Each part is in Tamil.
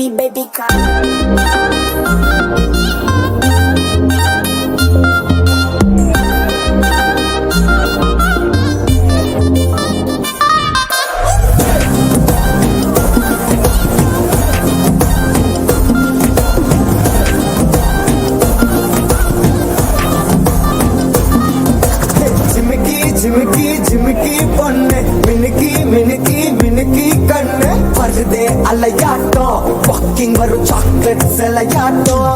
me, baby, come. झिमकी झिमकी பொண்ணு மினுக்கி மினுக்கி மினுக்கி கண்ணு வருதே அலையாட்டம் வாக்கிங் வரும் சாக்லேட் செலையாட்டம்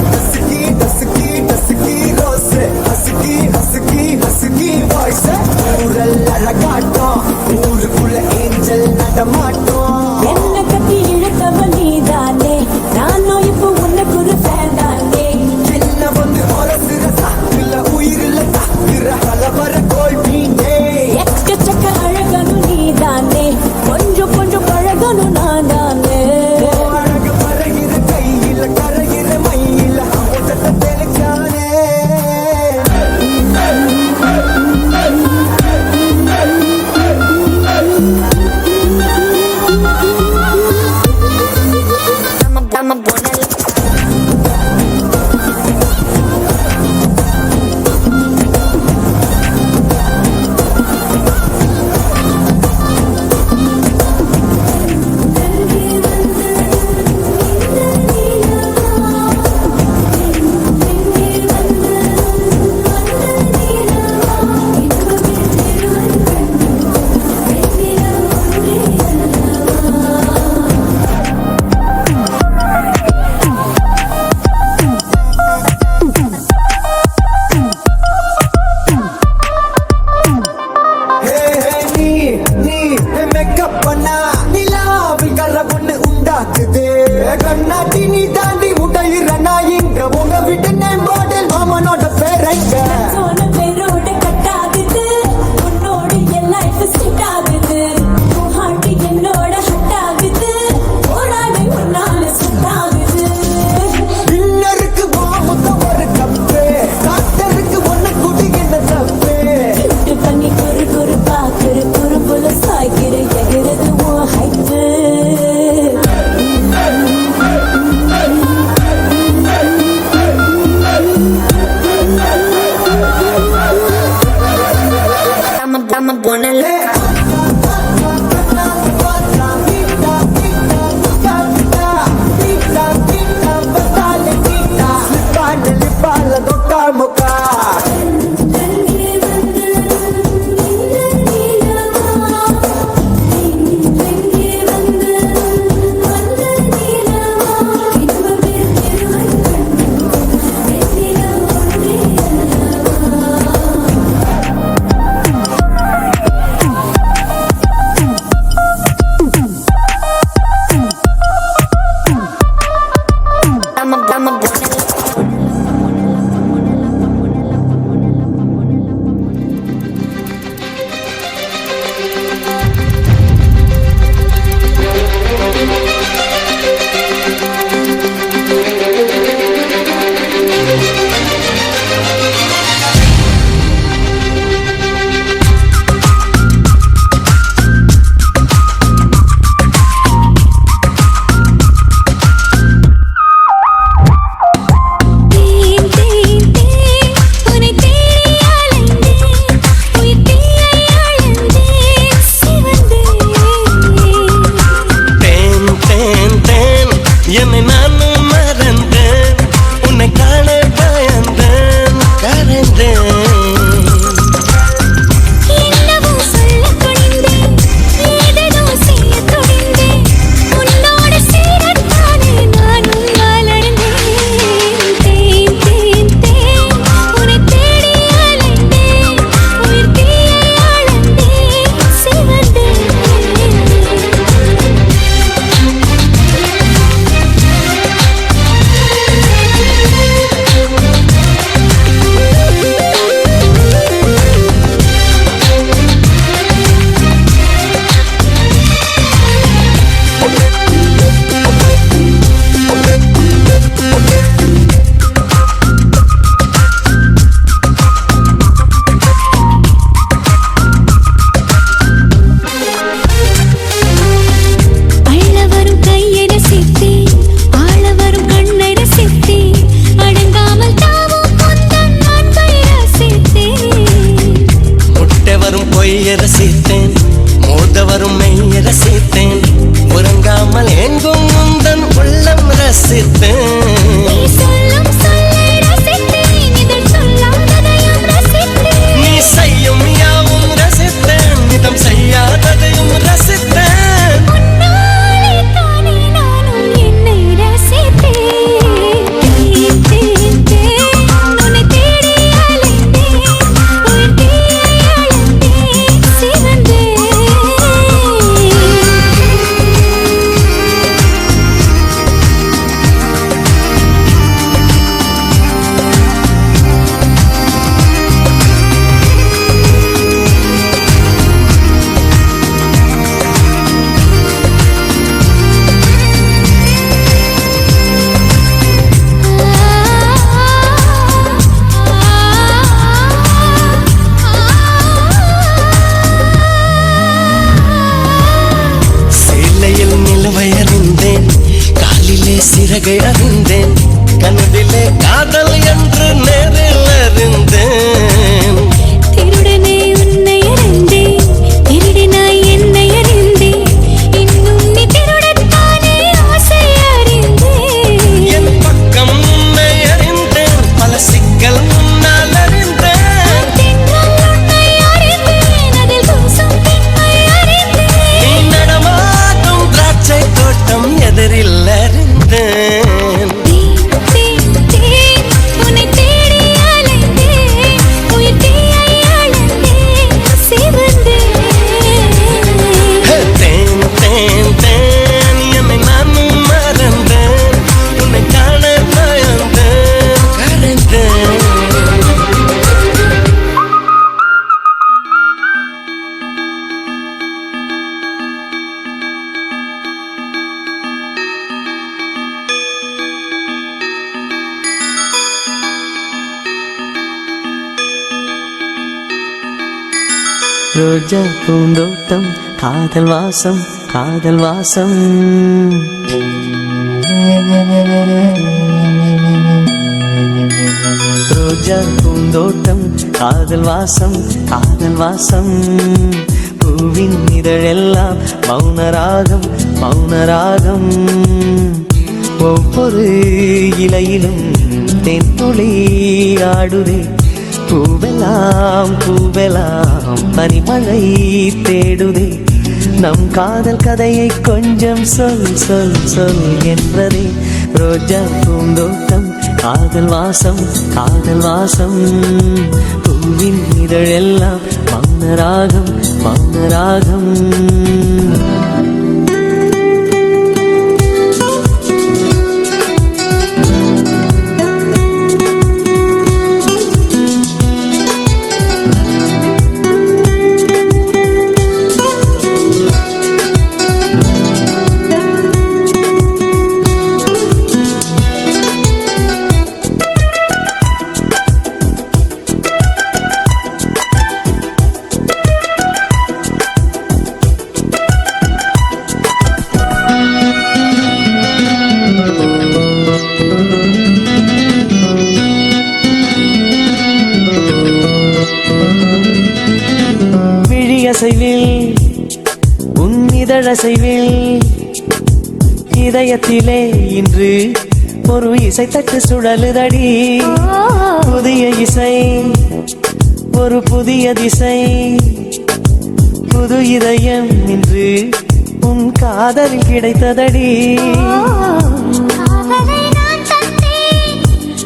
dusky dusky dusky rose husky husky husky voice ஊரல் அழகாட்டம் ஊருக்குள்ள ஏஞ்சல் நடமாட்டம் என்ன கட்டி இழுத்தவன் நீதானே நானும் இப்போ உனக்கு ஒரு ஃபேன் தானே என்ன வந்து ஒரசுற சாக்குல உயிரில தாக்குற கலவர கோல்பீனே எக்கச்சக்க அழகனும் நீதானே கொஞ்சம் கொஞ்சம் பழகனும் நான் தானே அழக பறகிற கையில கரைகிற மயில அமுதத்தை தெளிச்சானே I'm a bonnet. கண்ணாட்டி நீ தாண்டி உடையிற நான் இங்க உங்க வீட்டு நேம் போர்டில் மாமனோட பேரைங்க சோன பேரோட கட்டாகுது உன்னோட என் லைஃப் செட் ஆகுது உன் ஹார்ட் என்னோட ஹட் ஆகுது ஓடாடி உன்னால செட் ஆகுது இன்னருக்கு மாமுத்த ஒரு கப்பு டாக்டருக்கு ஒண்ணு குடி என்ன தப்பு கிட்டு பண்ணி குறு குறு பாக்குற குறும்புல சாய்க்கிற எகிறது உன் ஹைப்பு I'm a bonnet. முக்கா பொய்ய ரசித்தேன், மோத வரும் மெய்ய ரசித்தேன், உறங்காமல் எங்கும் முந்தன் உள்ளம் ரசித்தேன். நீ சொல்லும் சொல்லை ரசித்தேன், இதழ் சொல்லாததையும் ரசித்தேன். நீ செய்யும் யாவும் ரசித்தேன், இதம் செய்யாததையும் ரசித்தேன். உன்னாலே தானே நானும் என்னை ரசித்தேன். உன்னை தேடி அலைந்தேன், உயிர் தீயை அழைத்தேன், சிவந்தேன். சேலையில் நிலவை அறிந்தேன், காலிலே சிறகை அறிந்தேன், கனவிலே காதல் என்று நேரில் அறிந்தேன். திருடனே உன்னை அறிந்தேன், திருடினாய் என்னை அறிந்தேன், இன்னும் நீ திருடத்தானே ஆசை அறிந்தேன். என் பக்கம் உன்னை அறிந்தேன், பல சிக்கல் முன்னால் அறிந்தேன். தென்றல் உன்னை அறிந்தேன், அதில் கூசும் பெண்மை அறிந்தேன். நீ நடமாடும் திராட்சை தோட்டம் எதிரில் அறிந்தேன். உன்னை தேடி அலைந்தேன், உயிர் தீயை அழைத்தேன், சிவந்தேன். தேன் தேன் தேன் என்னை நானும் மறந்தேன், உன்னை காண பயந்தேன், கரைந்தேன். ரோஜா பூந்தோட்டம், காதல் வாசம், காதல் வாசம். ரோஜா பூந்தோட்டம், காதல் வாசம், காதல் வாசம். பூவின் இதழெல்லாம் மௌனராகம், மௌனராகம். ஒவ்வொரு இலையிலும் தென்துளி ஆடுதே, பூவெல்லாம் பூவெல்லாம் பனிமழை தேடுதே. நம் காதல் கதையை கொஞ்சம் சொல் சொல் சொல் என்றதே. ரோஜா பூந்தோட்டம், காதல் வாசம், காதல் வாசம். பூவின் இதழெல்லாம் மௌனராகம், மௌனராகம். விழியசைவில் உன் இதழசைவில் இதயத்திலே இன்று ஒரு இசைத்தட்டு சுழலுதடி. புதிய இசை, ஒரு புதிய திசை, புது இதயம் இன்று உன் காதலில் கிடைத்ததடி. காதலை நான் தந்தேன்,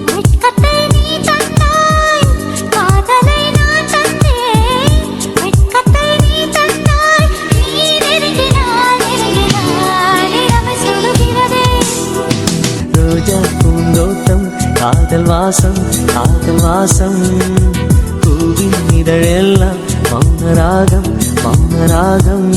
வெட்கத்தை நீ தந்தாய். காதலை நான் தந்தேன், வெட்கத்தை நீ தந்தாய். நீ நெருங்கினாய், நெருங்கினாய், நிலவு சுடுகிறதே. ரோஜா பூந்தோட்டம், காதல் வாசம், காதல் வாசம். பூவின் இதழெல்லாம் மௌனராகம், மௌனராகம்.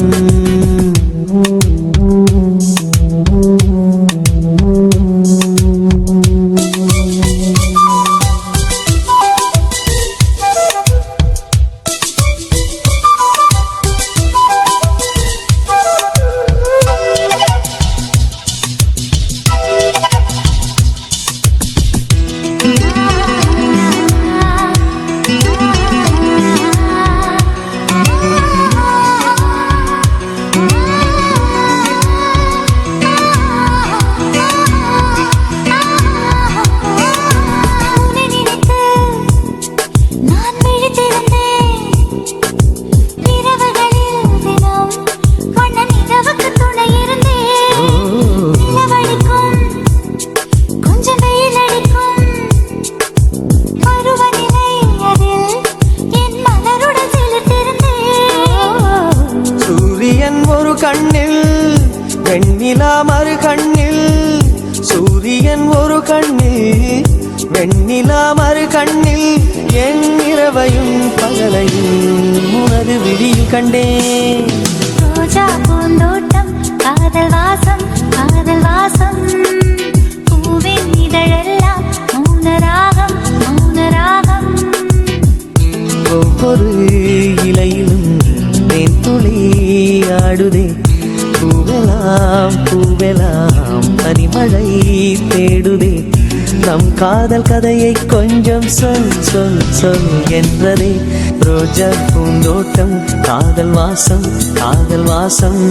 வெண்ணிலா மறு கண்ணில் சூரியன் ஒரு கண்ணில் வெண்ணிலா மறு கண்ணில் என் இரவையும் பகலையும் உனது விழியில் கண்டேன். ரோஜா பூந்தோட்டம் காதல் வாசம் காதல் வாசம் பூவின் இதழெல்லாம் மௌனராகம் மௌனராகம். ஒவ்வொரு இலையிலும் தேன் துளி ஆடுதே பூவெல்லாம் பூவெல்லாம் பனிமழை தேடுதே. நம் காதல் கதையை கொஞ்சம் சொல் சொல் சொல் என்றதே. ரோஜா பூந்தோட்டம் காதல் வாசம் காதல் வாசம்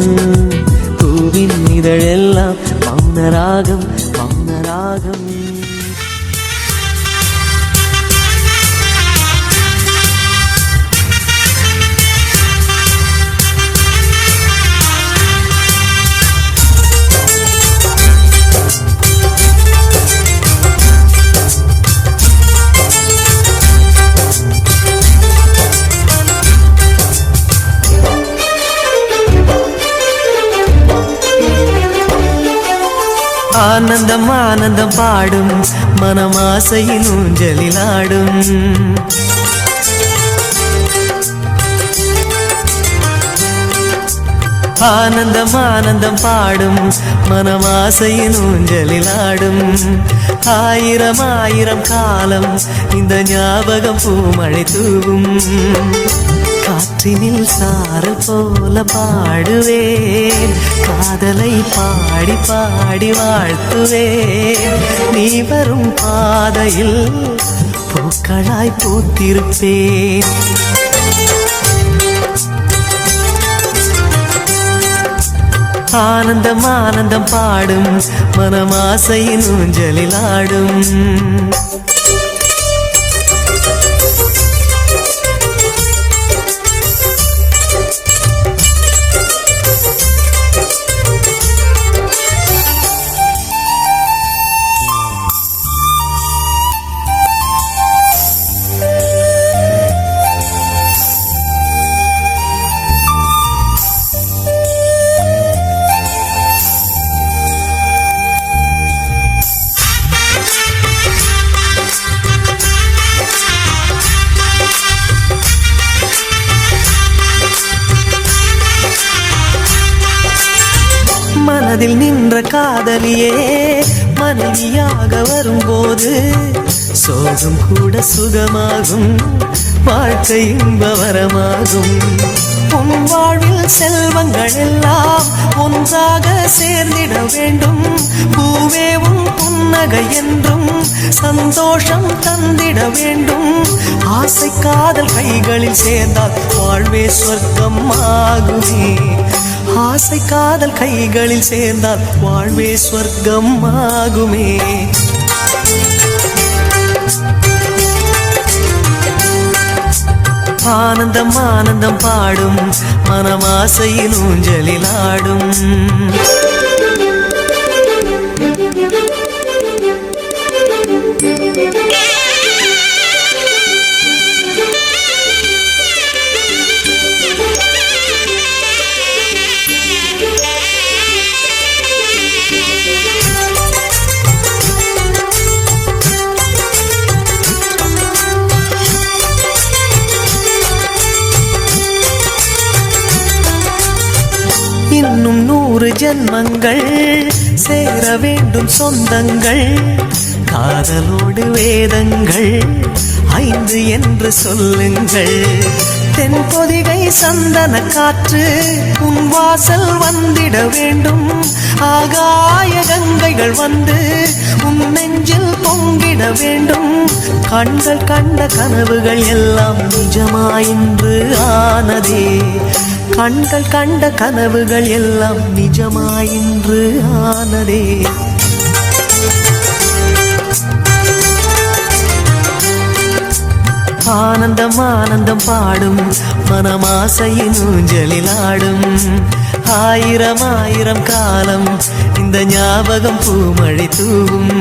பூவின் இதழெல்லாம் மௌனராகம் மௌனராகம். ஆனந்தம் ஆனந்தம் பாடும் மனமாசையின் ஊஞ்சலில் ஆடும். ஆனந்தம் ஆனந்தம் பாடும் மனமாசையின் ஊஞ்சலில் ஆடும். ஆயிரம் ஆயிரம் காலம் இந்த ஞாபகம் பூமழை தூவும். காற்றினில் சாரல் போல பாடுவேன் காதலை பாடி பாடி வாழ்த்துவேன். நீ வரும் பாதையில் பூக்களாய் பூத்திருப்பேன். ஆனந்தம் ஆனந்தம் பாடும் மனமாசையின் ஊஞ்சலில் ஆடும். மனதில் நின்ற காதலியே மனைவியாக வரும்போது சோகம் கூட சுகமாகும் வாழ்க்கை இன்பவரமாகும். உன் வாழ்வில் செல்வங்கள் எல்லாம் ஒன்றாக சேர்ந்திட வேண்டும். பூவே உன் புன்னகை என்றும் சந்தோஷம் தந்திட வேண்டும். ஆசை காதல் கைகளில் சேர்ந்தால் வாழ்வே சொர்க்கம் ஆகுமே. ஆசை காதல் கைகளில் சேர்ந்தால் வாழ்வே சொர்க்கம் ஆகுமே. ஆனந்தம் ஆனந்தம் பாடும் மனமாசையின் ஊஞ்சலில் ஆடும். இன்னும் 100 ஜன்மங்கள் சேர வேண்டும் சொந்தங்கள். காதலோடு வேதங்கள் 5 என்று சொல்லுங்கள். தென்பொதிகை சந்தன காற்று உன் வாசல் வந்திட வேண்டும். ஆகாய கங்கைகள் வந்து உன் நெஞ்சில் பொங்கிட வேண்டும். கண்கள் கண்ட கனவுகள் எல்லாம் நிஜமாயின்று ஆனதே. கண்கள் கண்ட கனவுகள் எல்லாம் நிஜமாயின்று ஆனதே. ஆனந்தம் ஆனந்தம் பாடும் மனமாசையின் ஊஞ்சலில் ஆடும். ஆயிரம் ஆயிரம் காலம் இந்த ஞாபகம் பூமழை தூவும்.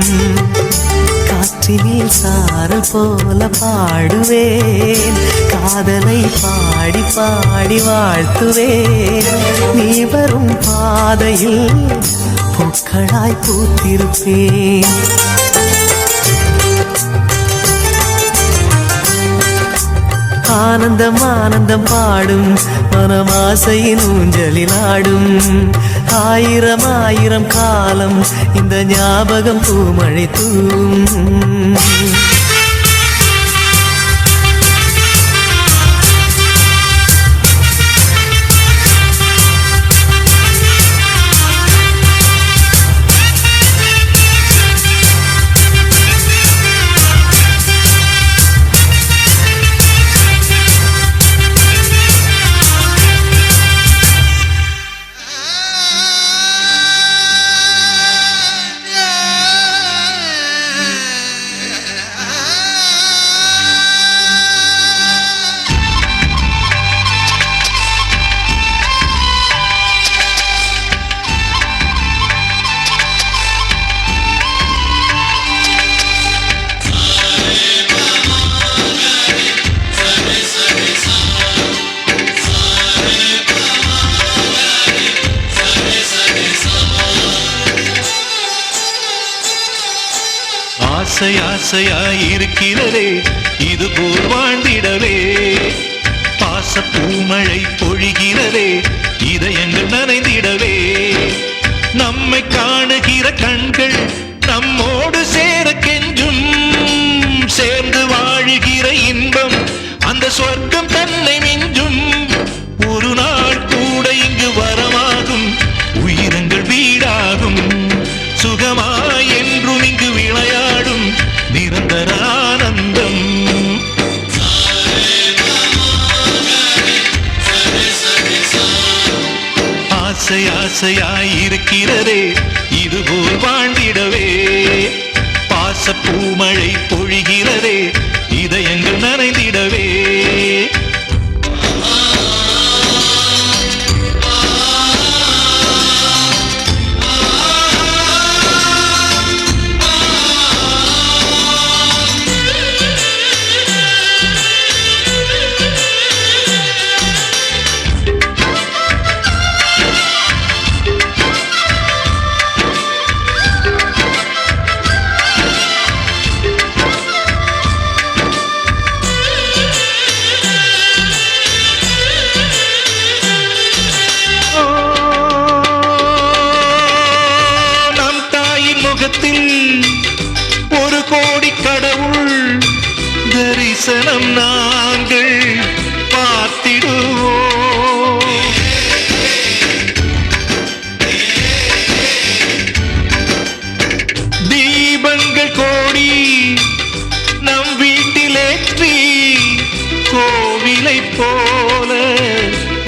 காற்றினில் சாரல் போல பாடுவேன் காதலை பாடி பாடி வாழ்த்துவேன் நீ வரும் பாதையில் பூக்களாய் பூத்திருப்பேன் ஆனந்தம் ஆனந்தம் பாடும் மனமாசையின் ஊஞ்சலில் ஆடும் ஆயிரம் ஆயிரம் காலம் இந்த ஞாபகம் பூமழை தூம் ஆசை ஆசையாயிருக்கிறதே இது போல் வாழ்ந்திடவே பாச பூமழை பொழிகிறதே இதயங்கள் நனைந்திடவே நம்மை காணுகிற கண்கள் நம்மோடு சேர கெஞ்சும் சேர்ந்து வாழுகிற இன்பம் அந்த சொர்க்கம் தன்னை மிஞ்சும் ஒரு நாள் கூட இங்கு வரமாகும் உயிரங்கள் வீடாகும் சுகமாய் என்றும் இங்கு விளையாடும் நிரந்தர ஆனந்தம் ஆசை ஆசையாயிருக்கிறதே இதுபோல் வாழ்ந்திடவே பாச பூமழை பொழிகிறதே இதயங்கள் நனைந்திடவே ஒரு கோடி கடவுள் தரிசனம் நாங்கள் பார்த்திடுவோம் தீபங்கள் கோடி நம் வீட்டிலேற்றி கோவிலை போல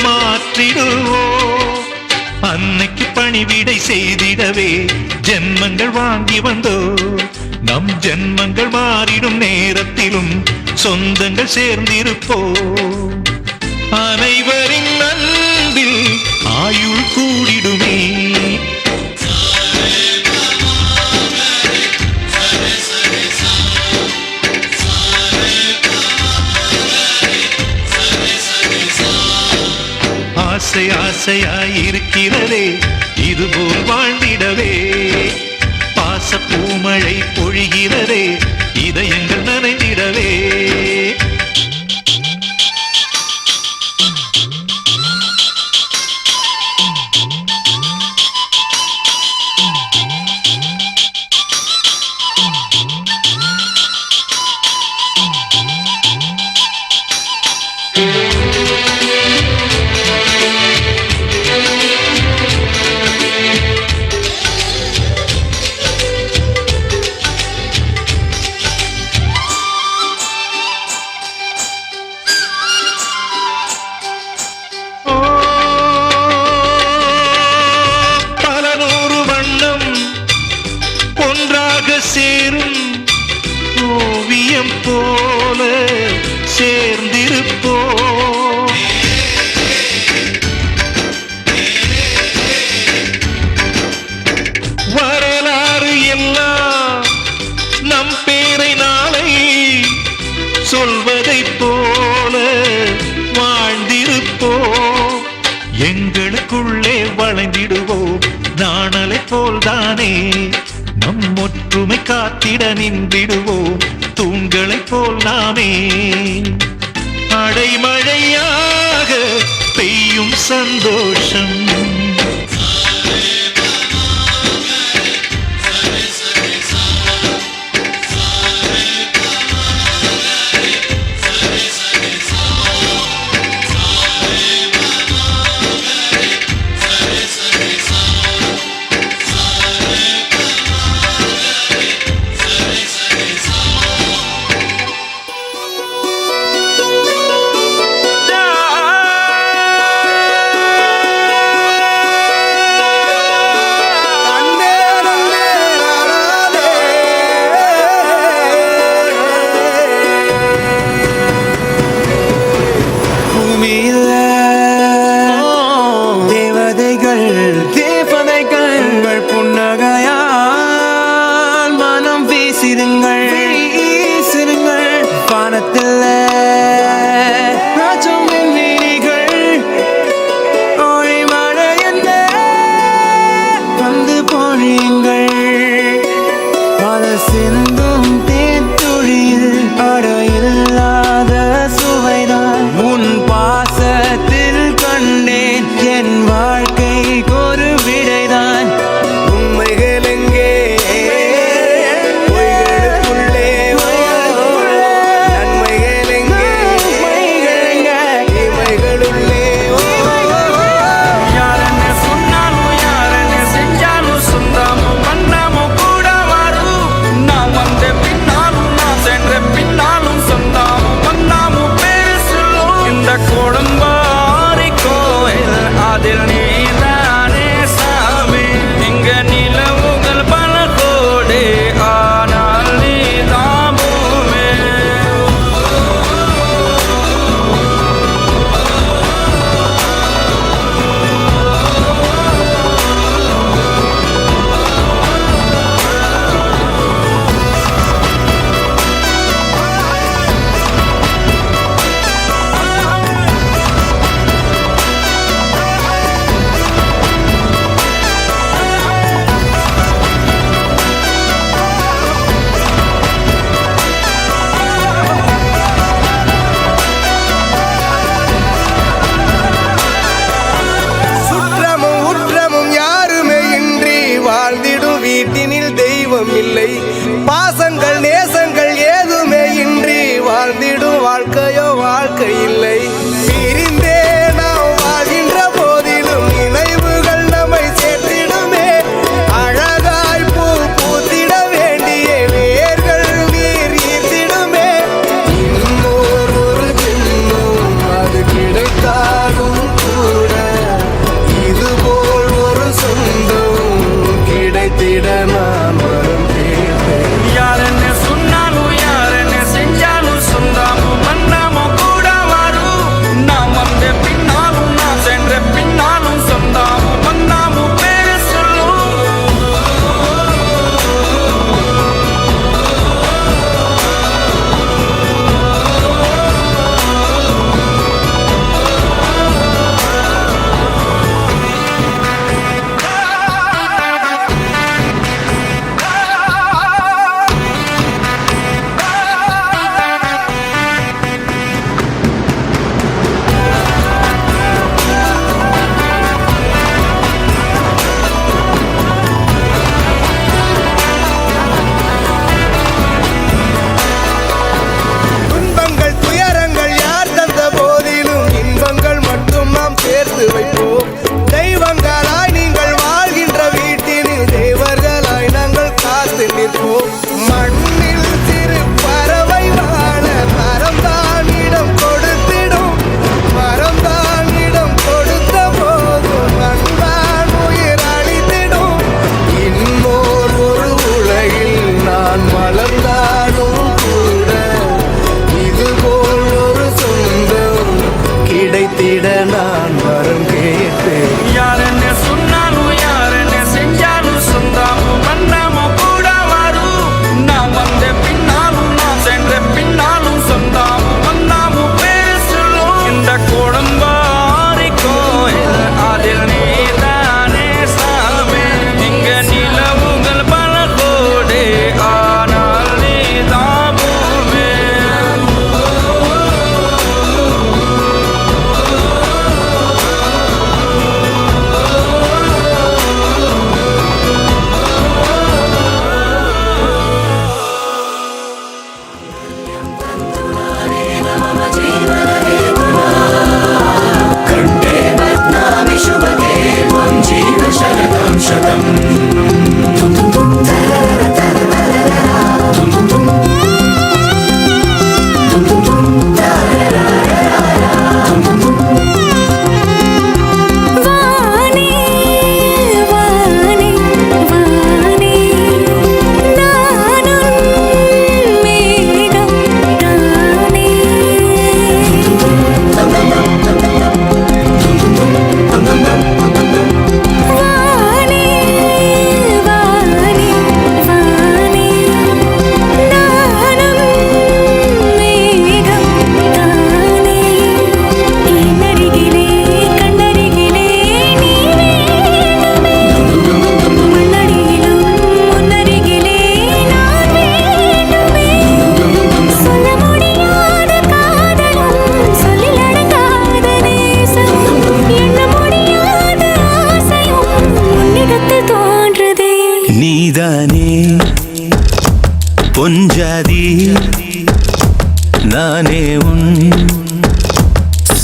மாற்றிடுவோம் அன்னைக்கு பணிவிடை செய்திடவே ஜென்மங்கள் வாங்கி வந்தோ நம் ஜென்மங்கள் மாறிடும் நேரத்திலும் சொந்தங்கள் சேர்ந்திருப்போ அனைவரின் அன்பில் ஆயுள் கூடிடுமே ஆசை ஆசையாயிருக்கிறதே இதுபோல் வாழ்ந்திடவே பாச பூமழை பொழிகிறதே இதயங்கள் நனைந்திடவே வளைந்திடுவோம் நாணலை போல்தானே நம் ஒற்றுமை காத்திட நின்றிடுவோம் தூண்களைப் போல் நாமே அடைமழையாக பெய்யும் சந்தோஷம்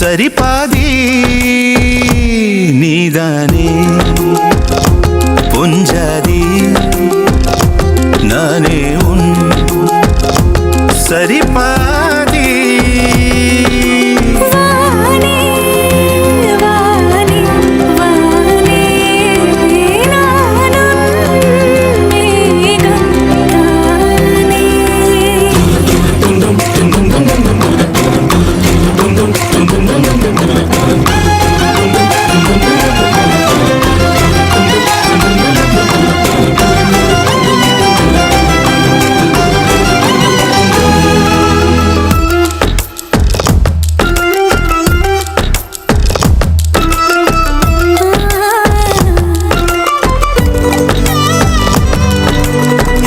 சரி பாதி நீதானே பொஞ்சாதி நானே உன் சரி பாதி வானே வானே வானே நானும் மேகம் தானே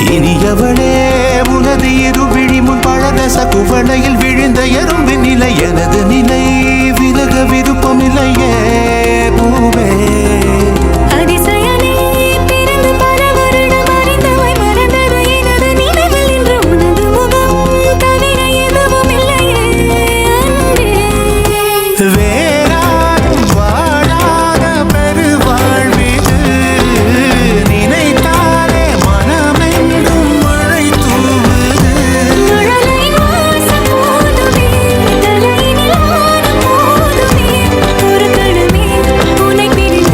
இனியவளே உனது இருவிழி முன் பழரச குவளையில் விழுந்த எறும்பின் நிலை எனது நிலை விலக விருப்பமில்லையே பூவே அதிசயனே பிறந்து பல வருடம் அறிந்தவை மறந்தது எனது நினைவில் இன்று உனது முகம் தவிர எதுவும் இல்லையே அன்பே வேறாரும் வாழாத பெருவாழ்விது நினைத்தாலே மனமெங்கும் மழை தூவுது மழலை வாசம் போதுமே தலையினில் ஆடும் போதுமே ஒரு கணமே உன்னை பிரிந்து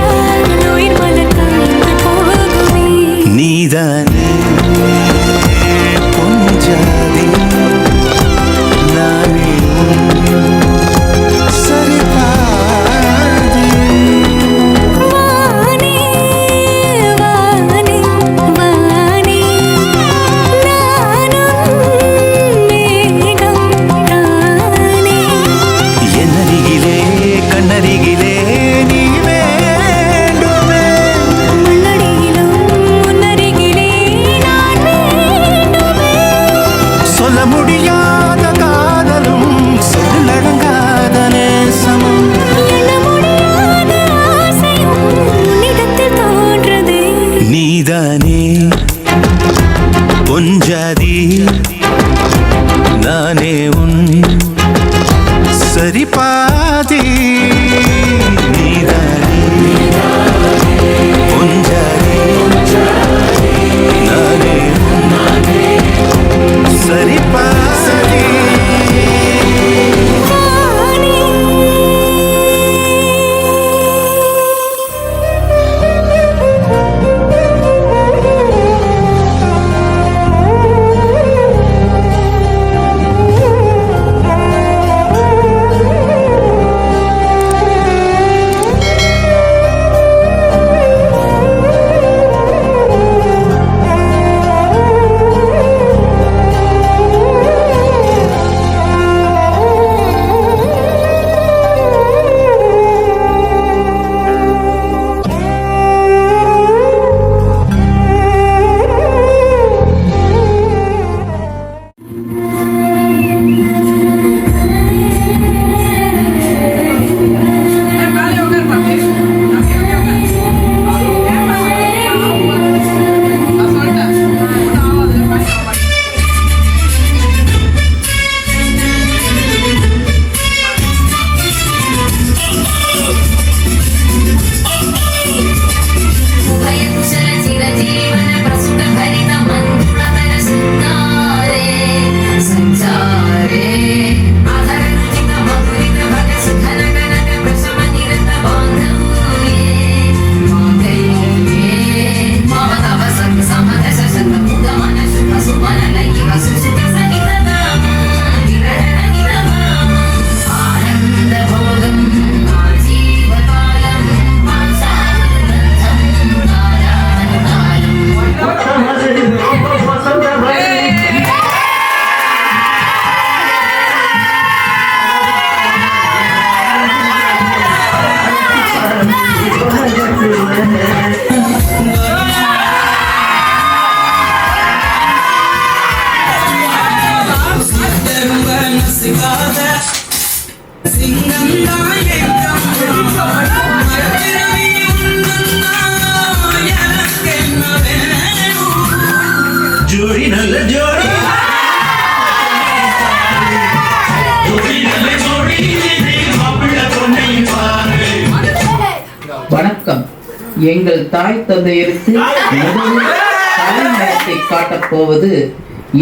எங்கள் தாய் தந்தையருக்கு முதலில் தலைமையத்தை காட்டப் போவது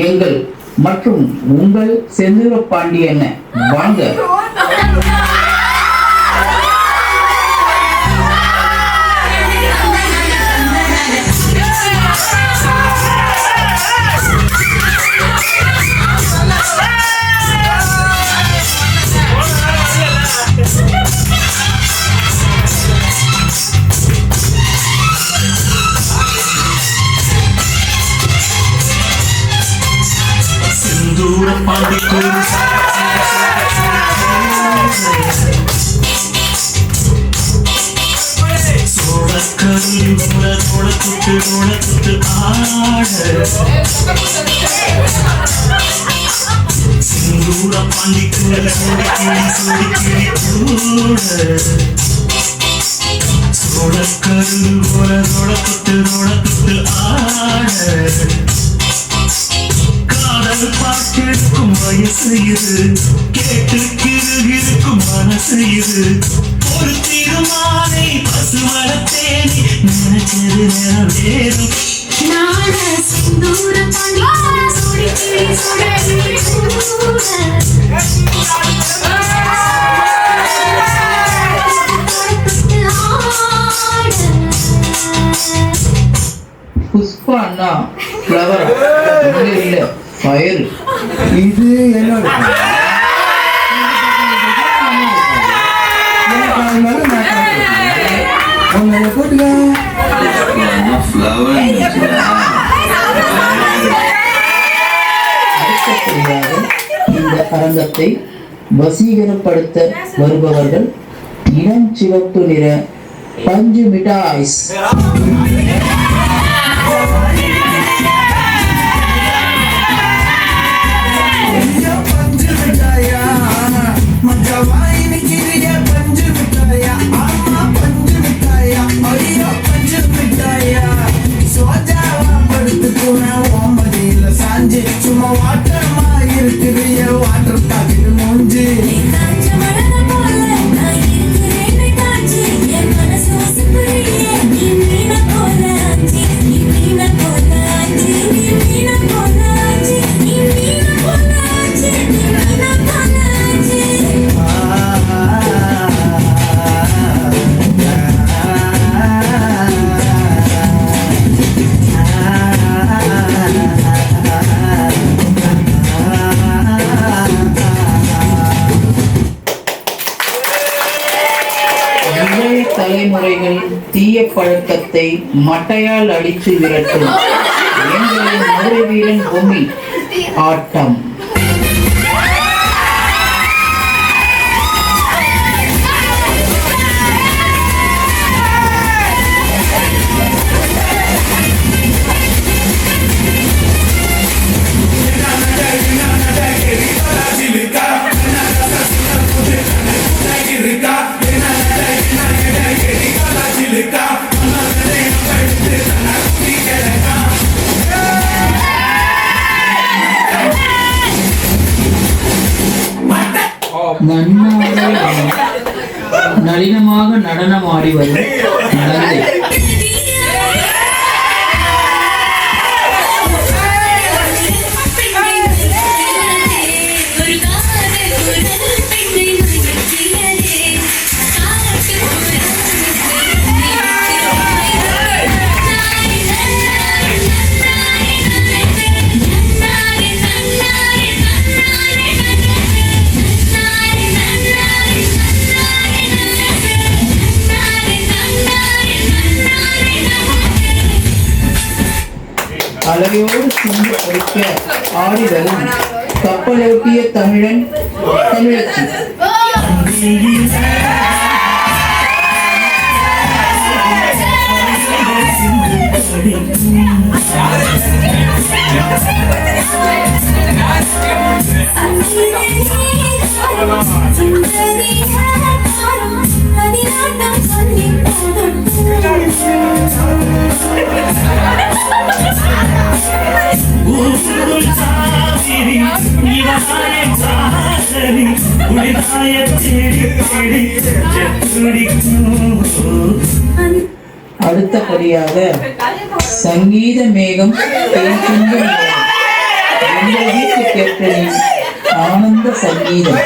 எங்கள் மற்றும் உங்கள் செந்தூர பாண்டியன். வாங்க. செந்தூர பாண்டிக்கொரு சோழக்கரு நுழத்துட்டு ஆட செந்தூர பாண்டிக்கொரு சோடிக்கிளி கூட சோழக்கரு நுழத்துட்டு ஆட காதல் பாட்டிருக்கும் வயசு இது, கேட்டு கிருகிருக்கும் மனசு இது. ஒரு திருமாலை பசுவளத்தேனி நினைச்சது நிறைவேறும். புஷ்பா அண்ணா ஃப்ளவர் இல்ல ஃபயர். இது என்னோட போட்டுக்க. அடுத்தபடியாக இந்த அரங்கத்தை வசீகரப்படுத்த வருபவர்கள் இளம் சிவப்பு நிற பஞ்சு மிட்டாய்ஸ். சும்மா வாட்டமா இருக்குது வாட்டர் பாக்கெட் மூஞ்சி. தலைமுறைகள் தீய பழக்கத்தை மட்டையால் அடித்து விரட்டும் எங்களின் மதுரை வீரன் பொம்மி ஆட்டம். நளினமாக நடனம் ஆடி வரும் நங்கை. அலையோடு சிந்து வைக்க ஆடி வரும் கப்பலோட்டிய தமிழன் தமிழச்சி. அடுத்தபடியாக சங்கீத மேகம் தேய்கின்ற நேரம். எங்கள் வீட்டு கேப்டனின் ஆனந்த சங்கீதம்.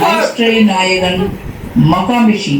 பிரச்சனையை நாயகன் மகாமிஷி.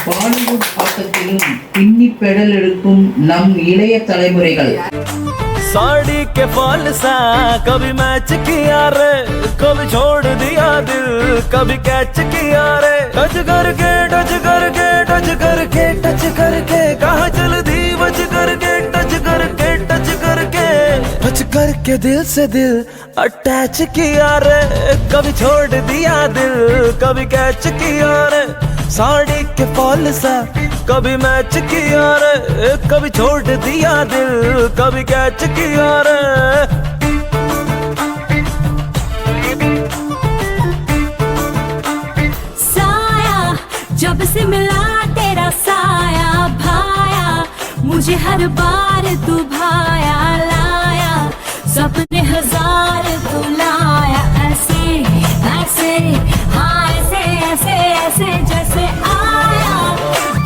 பாலிவுட் ஆட்டத்திலும் பின்னி பெடல் எடுக்கும் நம் இளைய தலைமுறைகள். साड़ी के फॉल सा कभी मैच किया रे, कभी छोड़ दिया दिल, कभी कैच किया रे। टच करके टच करके टच करके टच करके कहाँ चल दी बच करके टच करके टच करके टच करके दिल से दिल अटैच किया रे। कभी छोड़ दिया दिल, कभी कैच किया रे। साड़ी के फॉल सा कभी मैच किया रे, कभी छोड़ दिया दिल, कभी कैच किया रे। साया जब से मिला तेरा साया भाया, मुझे हर बार तू भाया लाया, सपने हजार तू लाया। ऐसे ऐसे हाँ ऐसे ऐसे ऐसे जैसे आया,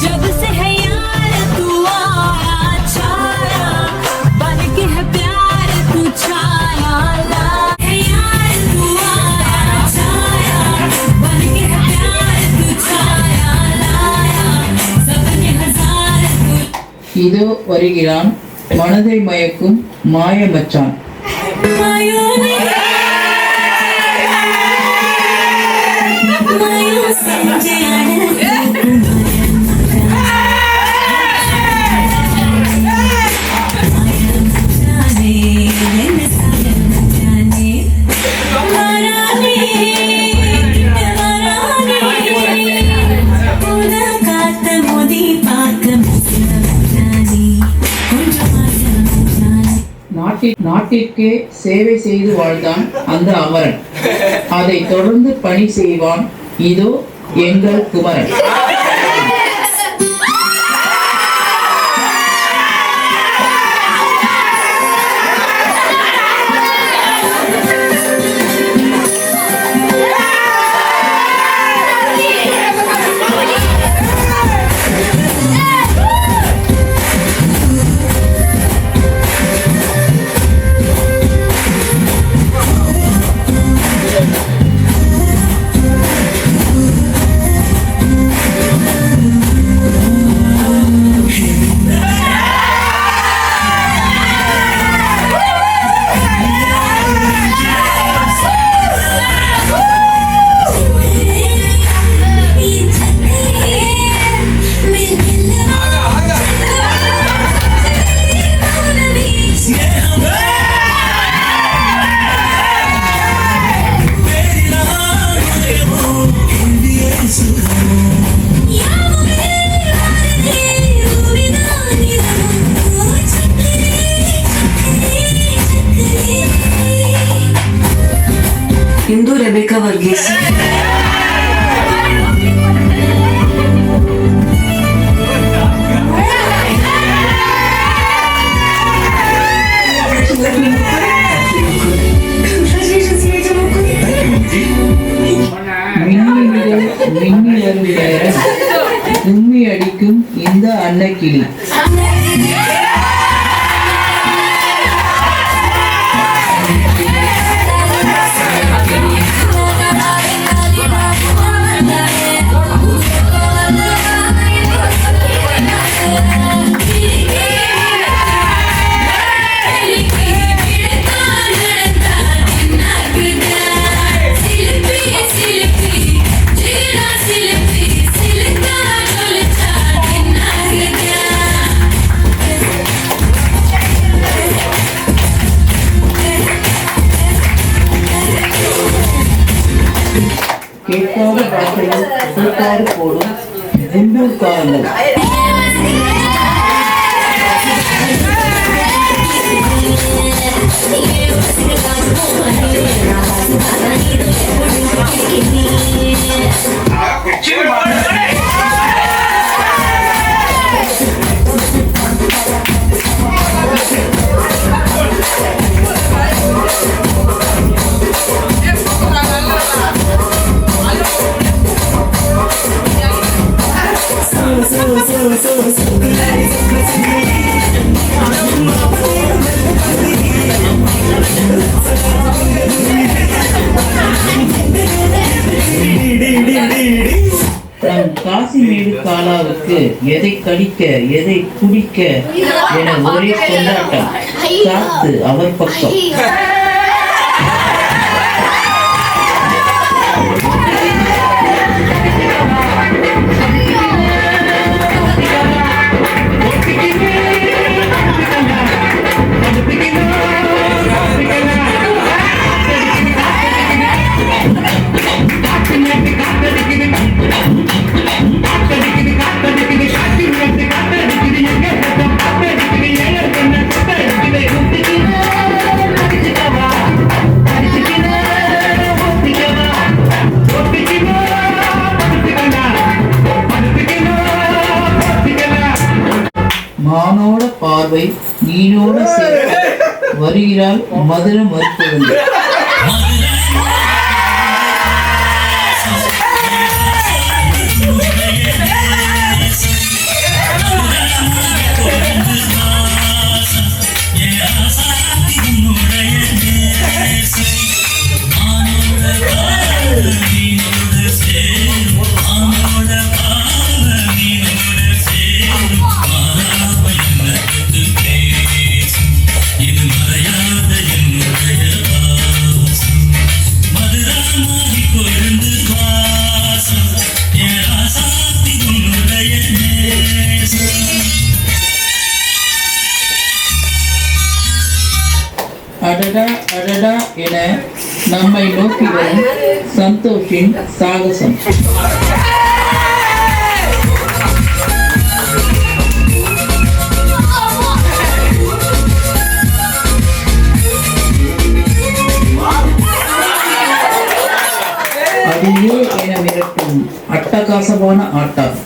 जब से है यार तू आया छाया, बन के है प्यार तू छाया ला। है यार तू आया छाया, बन के है प्यार तू छाया लाया, सपने हजार तू। இதோ வருகிறான் மனதை மயக்கும் மாய மச்சான். நாட்டிற்கே சேவை செய்து வாழ்ந்தான் அந்த அமரன். அதை தொடர்ந்து பணி செய்வான். இதோ எங்கள் குமரன். Hindu Rebecca Varghese. மின்னி வரும் கும்மி அடிக்கும் இந்த அன்னக்கிளி. கேட்காத பாட்டையும் கூட்டாறு போடும் குண்டூர்காரங்கள். நம் காசிமேடு காலாவுக்கு எதை கடிக்க எதை குடிக்க என ஒரே கொண்டாட்டம். சாத்து அவர் பக்கம். மானோட பார்வை நீனோட சேர்க்க வருகிறாள் மதுர மறுப்பொழுது. அடடா அடடா என நம்மை நோக்கி வரும் சந்தோஷின் சாகசம். அடியே என மிரட்டும் அட்டகாசமான ஆட்டம்.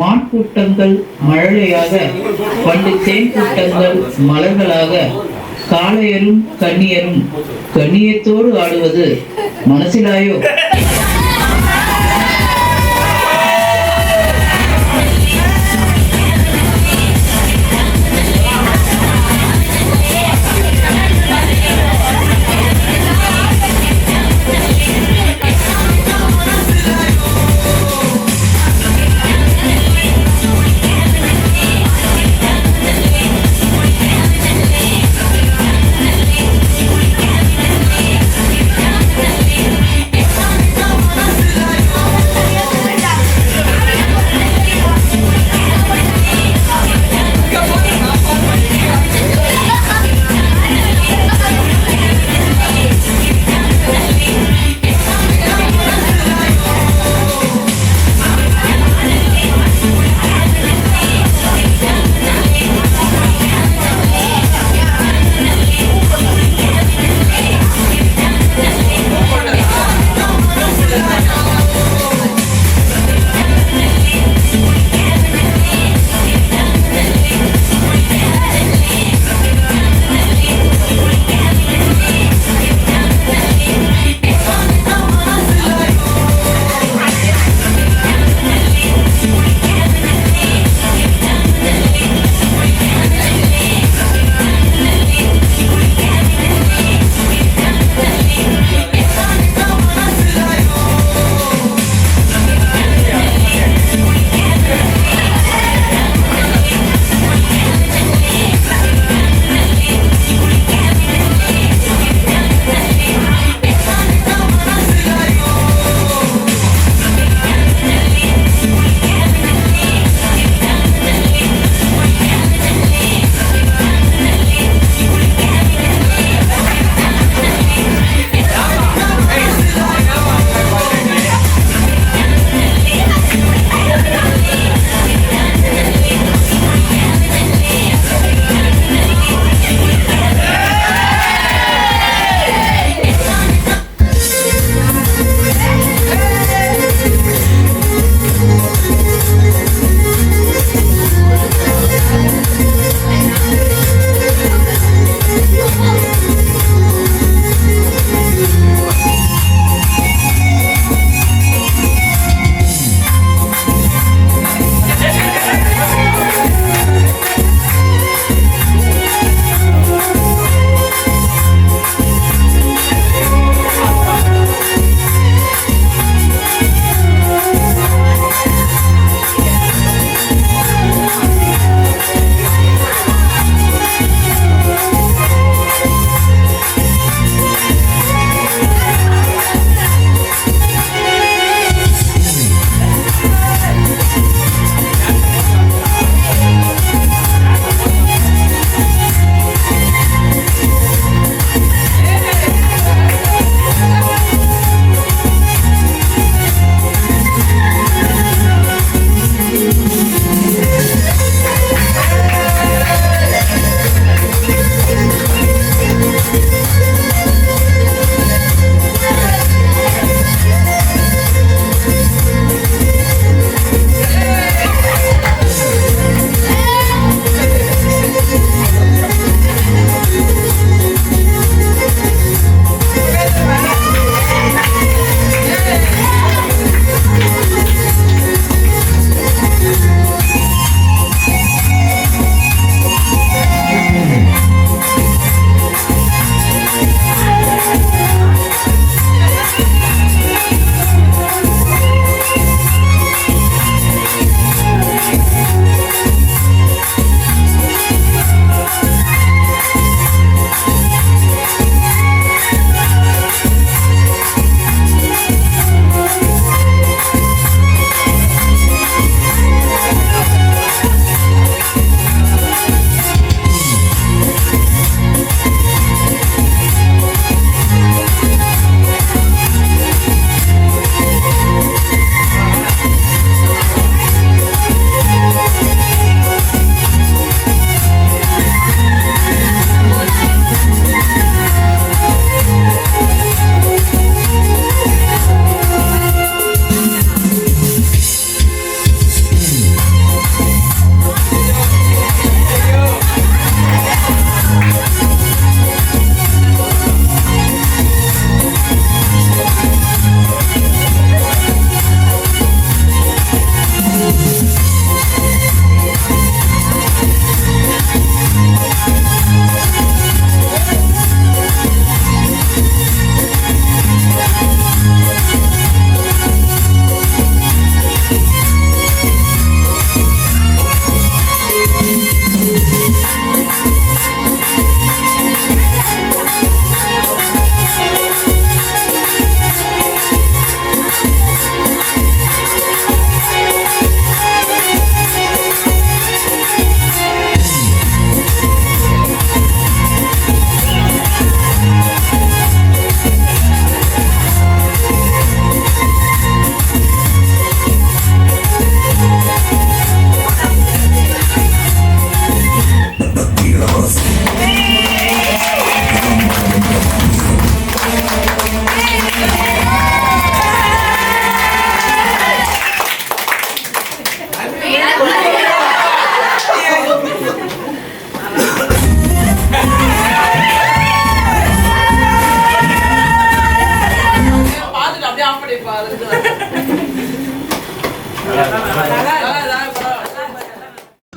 மான் கூட்டங்கள் மழலையாக, பண்டு தேன் கூட்டங்கள் மலர்களாக, காளையரும் கன்னியரும் கண்ணியத்தோடு ஆடுவது மனசிலாயோ?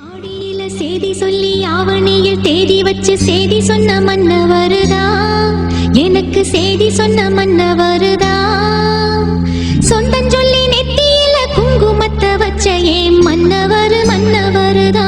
ஆடியில செய்தி சொல்லி ஆவணியில் தேதி வச்சு செய்தி சொன்ன மன்ன வருதா, எனக்கு செய்தி சொன்ன மன்ன வருதா. சொந்தம் சொல்லி நெத்தியில குங்குமத்தை வச்ச ஏன் மன்னவர் மன்னவருதா.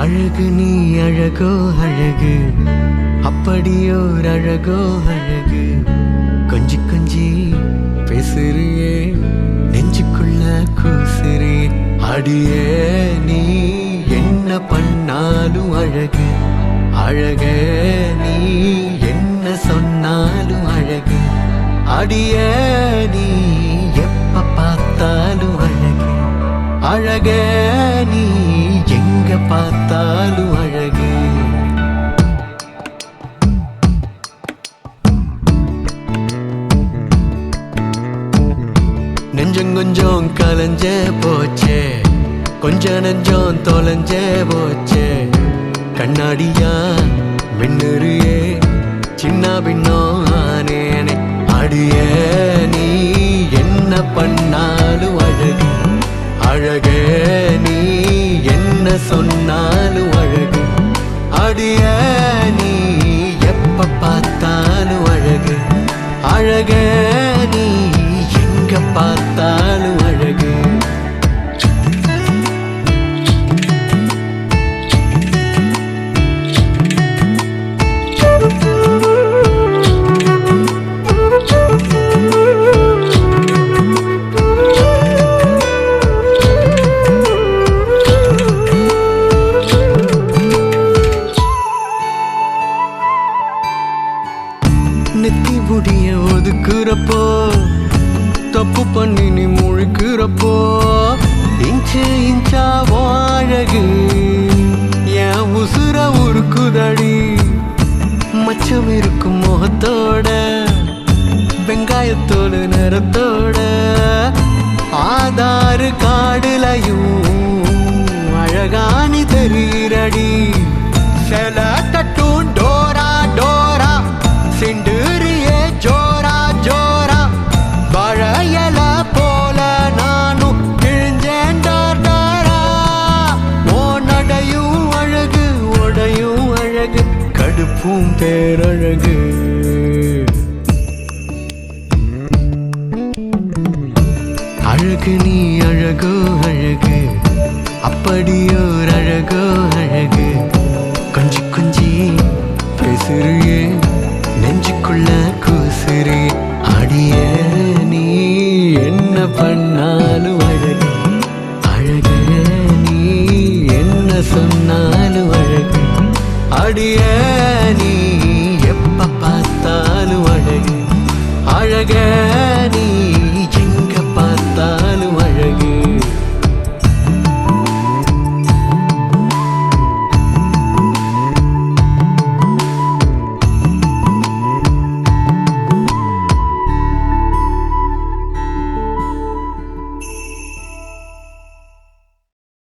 அழகு நீ அழகோ அழகு, அப்படியோர் அழகோ அழகு. கொஞ்சி கொஞ்சி பேசுறியே, நெஞ்சுக்குள்ள கூசுறே. அடியே நீ என்ன பண்ணாலும் அழகு, அழகே நீ என்ன சொன்னாலும் அழகு. அடியே நீ எப்ப பார்த்தாலும் அழகு, அழகே நீ எங்க பார்த்தாலும் அழகு. நெஞ்சம் கொஞ்சம் கலைஞ்சே போச்சே, கொஞ்ச நெஞ்சம் தொலைஞ்சே போச்சே. கண்ணாடியா மின்னுறியே சின்ன பின்னோ ஆனேனே அடியே நீ என்ன பண்ணாலும் அழகு அழகே நீ என்ன சொன்னாலும் அழகு அடியே நீ எப்ப பார்த்தாலும் அழகு அழகே நீ எங்க பார்த்தாலும் அழகு நெத்தி முடிய ஒதுக்குறப்போ தப்பு பண்ணி நீ முழுக்கிறப்போ இன்ச்சு இன்ச்சா அழகு என் உசுர உருக்குதடி மச்சம் இருக்கும் முகத்தோட வெங்காயத்தோடு நிறத்தோட ஆதாறு காடுலையும் அழகானி தெரியிறடி சில தட்டும் டோரா டோரா சிண்டுரியே ஜோரா ஜோரா வளையல போல நானும் கிழிஞ்சேன் டாரா ஓ நடையும் அழகு உடையும் அழகு கடுப்பும் பேரழகு அழகு நீ அழகோ அழகு அப்படியோ